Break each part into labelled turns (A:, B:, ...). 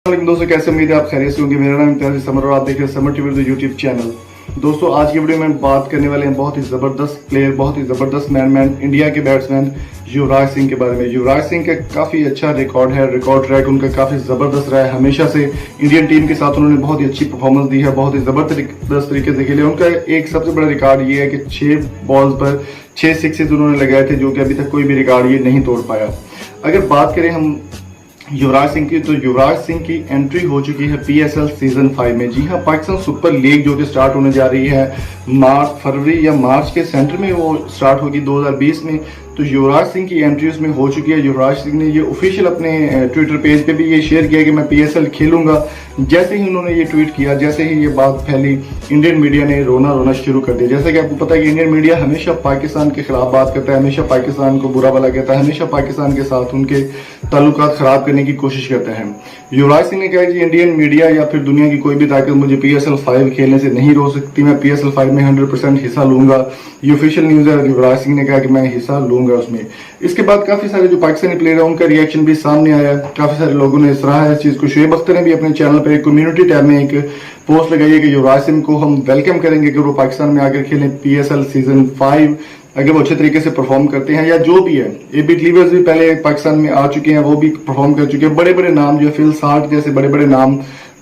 A: वालेकुम दोस्तों, कैसे उम्मीद है आप खैरियत से होंगे। मेरा नाम इम्तियाज समर और आप देख रहे हैं समर टीवी यूट्यूब चैनल। दोस्तों आज की वीडियो में बात करने वाले हैं बहुत ही ज़बरदस्त प्लेयर, बहुत ही ज़बरदस्त मैन इंडिया के बैट्समैन युवराज सिंह के बारे में। युवराज सिंह का काफ़ी अच्छा रिकॉर्ड है, रिकॉर्ड ट्रैक उनका काफ़ी ज़बरदस्त रहा है। हमेशा से इंडियन टीम के साथ उन्होंने बहुत ही अच्छी परफॉर्मेंस दी है, बहुत ही ज़बरदस्त तरीके से खेले। उनका एक सबसे बड़ा रिकॉर्ड ये है कि 6 बॉल्स पर 6 सिक्सेज उन्होंने लगाए थे, जो कि अभी तक कोई भी रिकॉर्ड ये नहीं तोड़ पाया। अगर बात करें हम युवराज सिंह की, तो युवराज सिंह की एंट्री हो चुकी है PSL सीजन 5 में। जी हाँ, पाकिस्तान सुपर लीग जो कि स्टार्ट होने जा रही है फरवरी या मार्च के सेंटर में वो स्टार्ट होगी 2020 में। तो युवराज सिंह की एंट्री उसमें हो चुकी है। युवराज सिंह ने ये ऑफिशियल अपने ट्विटर पेज पे भी ये शेयर किया कि मैं PSL खेलूंगा। जैसे ही उन्होंने ये ट्वीट किया, जैसे ही ये बात फैली, इंडियन मीडिया ने रोना शुरू कर दिया। जैसे कि आपको पता है कि इंडियन मीडिया हमेशा पाकिस्तान के खिलाफ बात करता है, हमेशा पाकिस्तान को बुरा भला कहता है, हमेशा पाकिस्तान के साथ उनके ताल्लुकात खराब करने की कोशिश करता है। युवराज सिंह ने कहा कि इंडियन मीडिया या फिर दुनिया की कोई भी ताकत मुझे PSL 5 खेलने से नहीं रोक सकती, मैं PSL 5 में 100% हिस्सा लूंगा। ये ऑफिशियल न्यूज है। युवराज सिंह ने कहा कि मैं हिस्सा लूंगा उसमें। इसके बाद काफी सारे जो पाकिस्तानी प्लेयर है उनका रिएक्शन भी सामने आया। काफी सारे लोगों ने सराहा है इस चीज को। शुएब अख्तर ने भी अपने चैनल पर एक कम्युनिटी टैब में एक पोस्ट लगाई है कि युवराज सिंह को हम वेलकम करेंगे कि वो पाकिस्तान में आकर खेलें PSL सीजन 5, अगर वो अच्छे तरीके से परफॉर्म करते हैं या जो भी है। AB डिविलियर्स भी पहले पाकिस्तान में आ चुके हैं, वो भी परफॉर्म कर चुके हैं। बड़े बड़े नाम जो फिल साल्ट जैसे बड़े बड़े नाम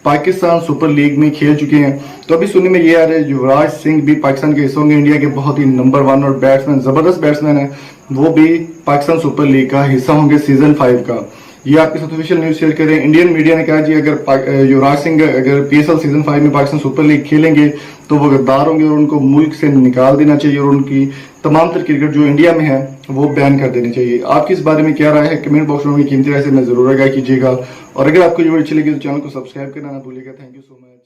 A: पाकिस्तान सुपर लीग में खेल चुके हैं। तो अभी सुनने में ये आ रहा है युवराज सिंह भी पाकिस्तान के हिस्से होंगे। इंडिया के बहुत ही नंबर 1 और बैट्समैन, जबरदस्त बैट्समैन है, वो भी पाकिस्तान सुपर लीग का हिस्सा होंगे सीजन 5 का। ये आपके साथ ऑफिशियल न्यूज शेयर करें। इंडियन मीडिया ने कहा जी अगर युवराज सिंह अगर PSL सीजन 5 में पाकिस्तान सुपर लीग खेलेंगे तो वो गद्दार होंगे और उनको मुल्क से निकाल देना चाहिए और उनकी तमाम तर क्रिकेट जो इंडिया में है वो बैन कर देनी चाहिए। आपकी इस बारे में क्या राय है? कमेंट बॉक्स में अपनी कीमती राय से मैं जरूर आगाह कीजिएगा। और अगर आपको ये वीडियो अच्छी लगी तो चैनल को सब्सक्राइब करना ना भूलिएगा। Thank you so much.